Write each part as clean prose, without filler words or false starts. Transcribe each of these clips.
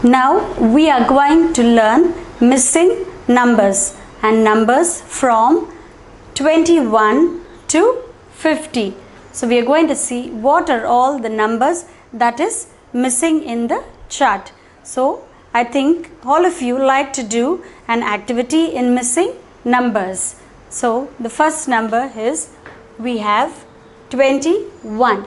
Now we are going to learn missing numbers and numbers from 21 to 50. So we are going to see what are all the numbers that is missing in the chart. So I think all of you like to do an activity in missing numbers. So the first number is we have 21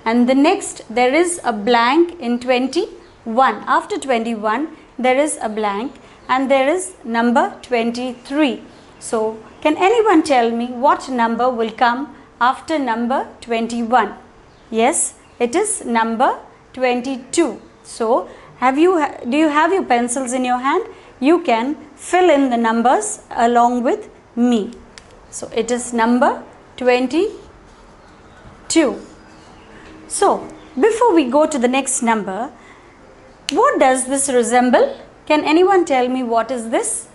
and the next there is a blank in 21. After 21 there is a blank and there is number 23. So can anyone tell me what number will come after number 21? Yes, it is number 22. So do you have your pencils in your hand? You can fill in the numbers along with me. So it is number 22. So before we go to the next number, what does this resemble? Can anyone tell me what is this?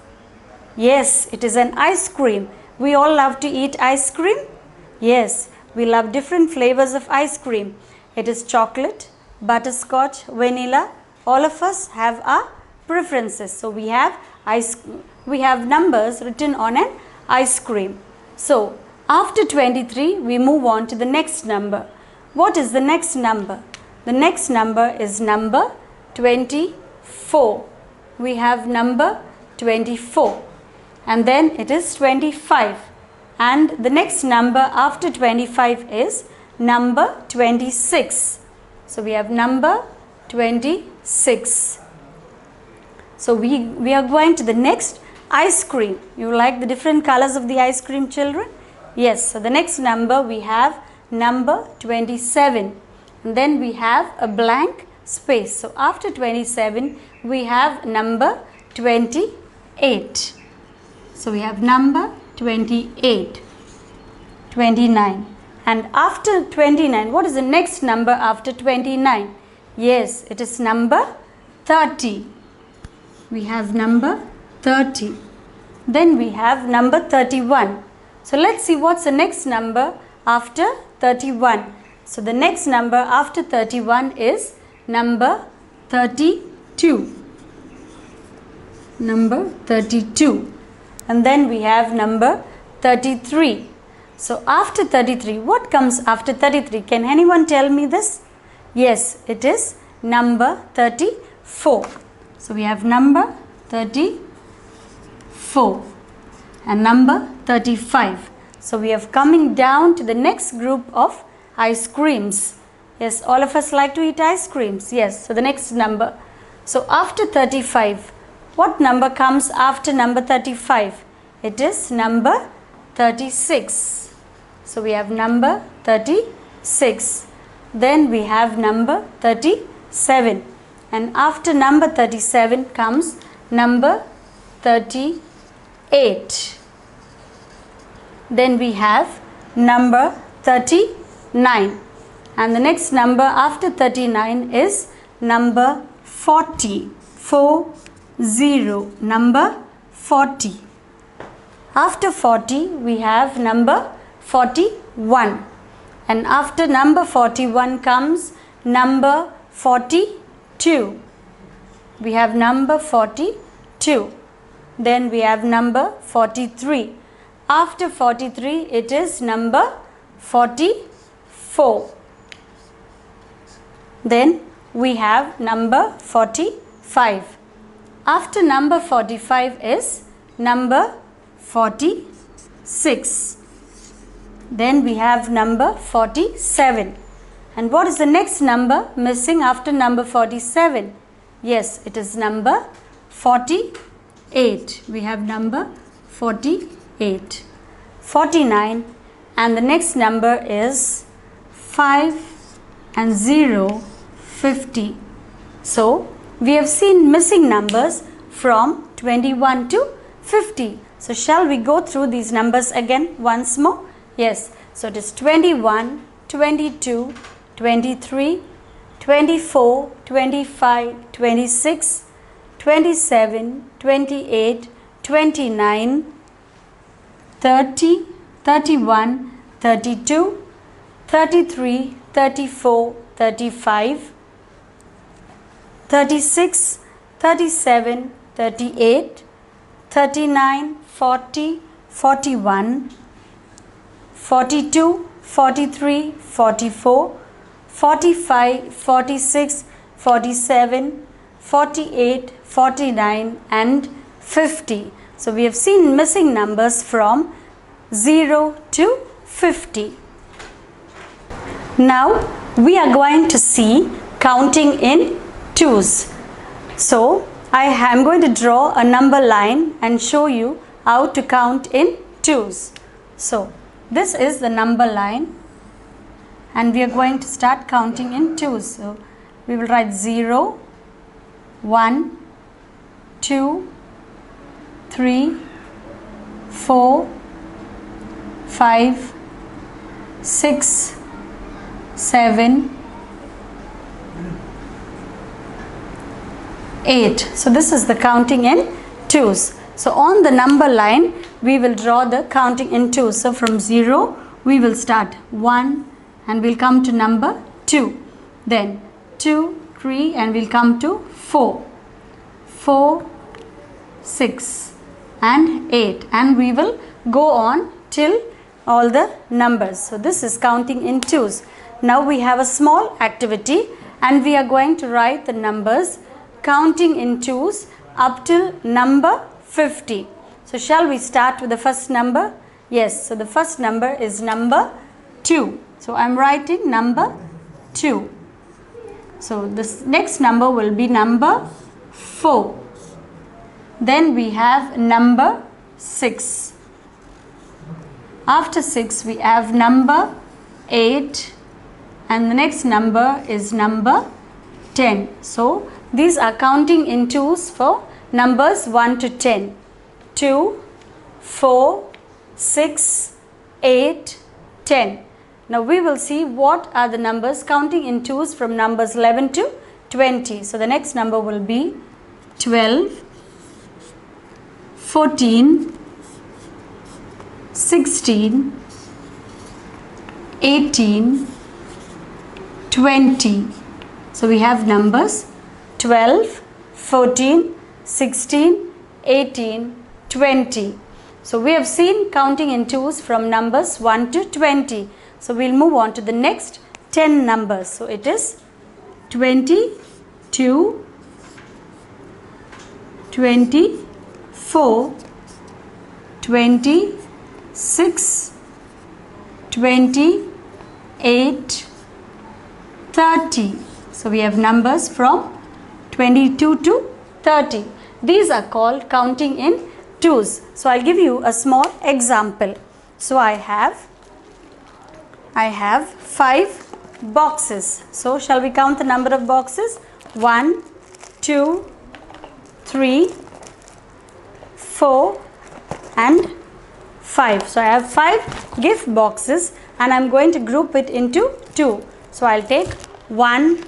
Yes, it is an ice cream. We all love to eat ice cream. Yes, we love different flavors of ice cream. It is chocolate, butterscotch, vanilla. All of us have our preferences. So we have numbers written on an ice cream. So after 23 we move on to the next number. What is the next number? The next number is number 24. We have number 24 and then it is 25 and the next number after 25 is number 26. So we have number 26. So we are going to the next ice cream. You like the different colors of the ice cream, children? Yes. So the next number we have number 27 and then we have a blank space. So after 27 we have number 28. So we have number 28, 29 and after 29 what is the next number after 29? Yes, it is number 30. We have number 30. Then we have number 31. So let's see what's the next number after 31. So the next number after 31 is number 32. Number 32. And then we have number 33. So after 33, what comes after 33? Can anyone tell me this? Yes, it is number 34. So we have number 34 and number 35. So we have coming down to the next group of ice creams. Yes, all of us like to eat ice creams. Yes, so the next number. So after 35, what number comes after number 35? It is number 36. So we have number 36. Then we have number 37. And after number 37 comes number 38. Then we have number 39. And the next number after 39 is number 40. 40. Number 40. After 40 we have number 41. And after number 41 comes number 42. We have number 42. Then we have number 43. After 43 it is number 44. Then we have number 45. After number 45 is number 46. Then we have number 47. And what is the next number missing after number 47? Yes, it is number 48. We have number 48. 49 and the next number is 5 and 0, 50. So we have seen missing numbers from 21 to 50. So shall we go through these numbers again once more? Yes. So it is 21, 22, 23, 24, 25, 26, 27, 28, 29, 30, 31, 32, 33, 34, 35, 36, 37, 38, 39, 40, 41, 42, 43, 44, 45, 46, 47, 48, 49 and 50. So we have seen missing numbers from 0 to 50. Now we are going to see counting in twos. So I am going to draw a number line and show you how to count in twos. So this is the number line and we are going to start counting in twos. So we will write 0, 1, 2, 3, 4, 5, 6, 7, 8. So this is the counting in twos. So on the number line we will draw the counting in twos. So from 0 we will start 1 and we'll come to number 2. Then 2, 3 and we'll come to 4, 4, 6 and 8 and we will go on till all the numbers. So this is counting in twos. Now we have a small activity and we are going to write the numbers counting in twos up till number 50. So shall we start with the first number? Yes, so the first number is number 2. So I am writing number 2. So this next number will be number 4. Then we have number 6. After 6 we have number 8 and the next number is number 10. So these are counting in twos for numbers 1 to 10. 2, 4, 6, 8, 10. Now we will see what are the numbers counting in twos from numbers 11 to 20. So the next number will be 12, 14, 16, 18, 20. So we have numbers 12, 14, 16, 18, 20. So we have seen counting in twos from numbers 1 to 20. So we'll move on to the next 10 numbers. So it is 22, 24, 26, 28, 30. So we have numbers from 22 to 30. These are called counting in twos. So I'll give you a small example. So I have 5 boxes. So shall we count the number of boxes? 1, 2, 3, 4 and 5. So I have 5 gift boxes and I'm going to group it into 2. So I'll take 1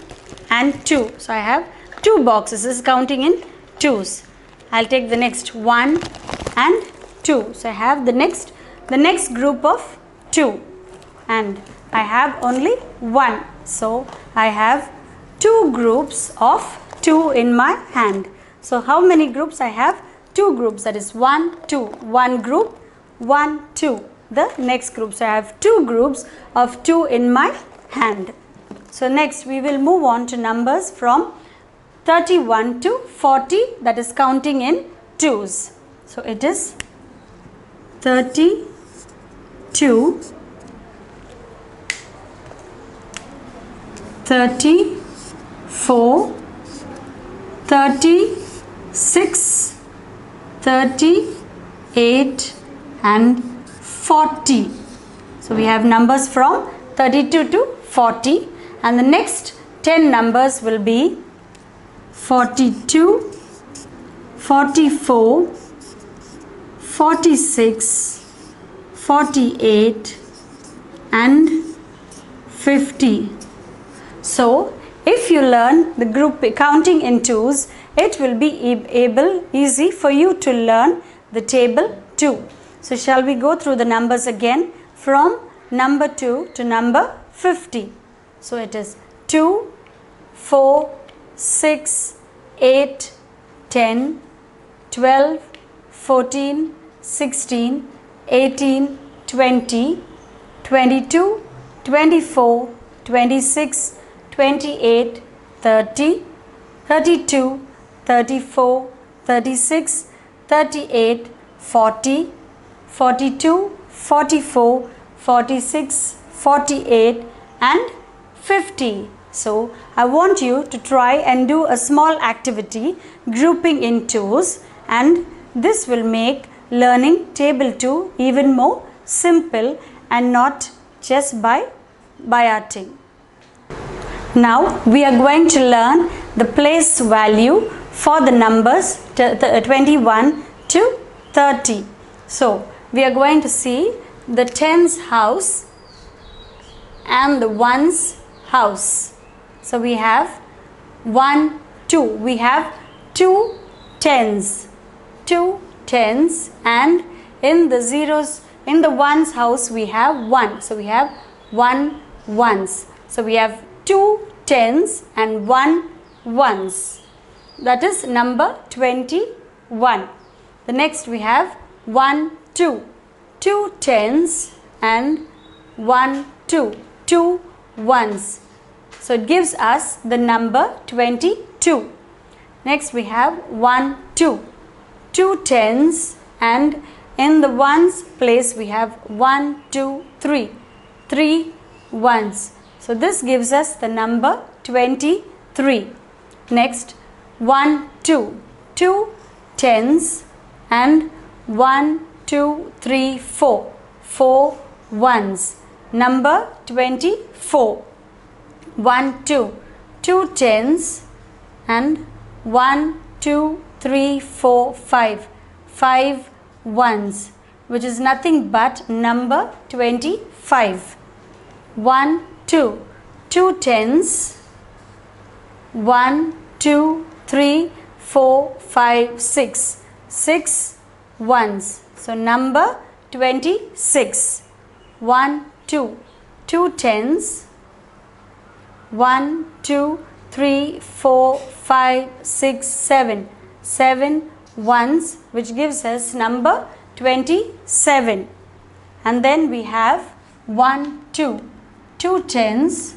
and 2. So I have 2 boxes. This is counting in twos. I'll take the next 1 and 2. So I have the next group of 2 and I have only 1. So I have 2 groups of 2 in my hand. So how many groups I have? 2 groups, that is 1, 2. 1 group, 1, 2. The next group. So I have 2 groups of 2 in my hand. So next we will move on to numbers from 31 to 40, that is counting in twos. So it is 32, 34, 36, 38 and 40. So we have numbers from 32 to 40 and the next 10 numbers will be 42, 44, 46, 48 and 50. So if you learn the group counting in twos, it will be easy for you to learn the table too. So shall we go through the numbers again from number 2 to number 50. So it is 2, 4, 6, 8, 10, 12, 14, 16, 18, 20, 22, 24, 26, 28, 30, 32, 34, 36, 38, 40, 42, 44, 46, 48 and 50. So I want you to try and do a small activity grouping in twos, and this will make learning table 2 even more simple and not just by arting. Now we are going to learn the place value for the numbers 21 to 30. So we are going to see the tens house and the ones house. So we have 1, 2. We have 2 tens. 2 tens, and in the zeros, in the ones house we have 1. So we have 1 ones. So we have 2 tens and 1 ones. That is number 21. The next we have 1, 2. 2 tens and 1, 2. 2 ones. So it gives us the number 22. Next we have 1, 2. 2 tens, and in the ones place we have 1, 2, 3. 3 ones. So this gives us the number 23. Next 1, 2. 2 tens and 1, 2, 3, 4. 4 ones. Number 24. 1, 2. 2 tens and 1, 2, 3, 4, 5. 5 ones, which is nothing but number 25. 1, 2. 2 tens. 1, 2, 3, 4, 5, 6. 6 ones. So number 26. 1, 2. 2 tens. 1, 2, 3, 4, 5, 6, 7. 7 ones, which gives us number 27. And then we have 1, 2. 2 tens.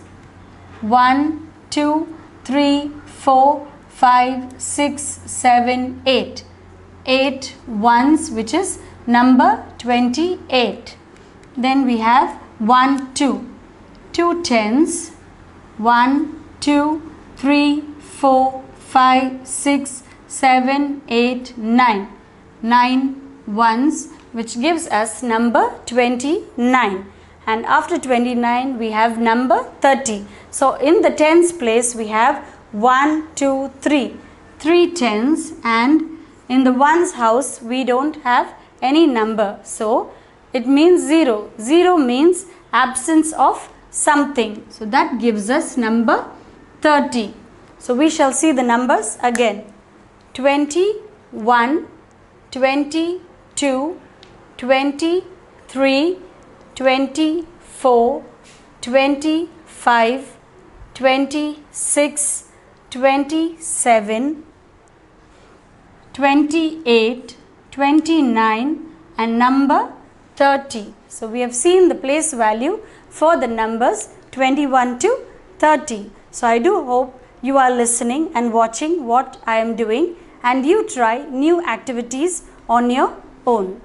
1, 2, 3, 4, 5, 6, 7, 8. 8 ones, which is number 28. Then we have 1, 2. 2 tens. 1, 2, 3, 4, 5, 6, 7, 8, 9. 9 ones, which gives us number 29. And after 29 we have number 30. So in the tens place we have 1, 2, 3. 3 tens, and in the ones house we don't have any number. So it means 0. 0 means absence of something. So that gives us number 30. So we shall see the numbers again. 21, 22, 23, 24, 25, 26, 27, 28, 29 and number 30. So we have seen the place value for the numbers 21 to 30. So I do hope you are listening and watching what I am doing, and you try new activities on your own.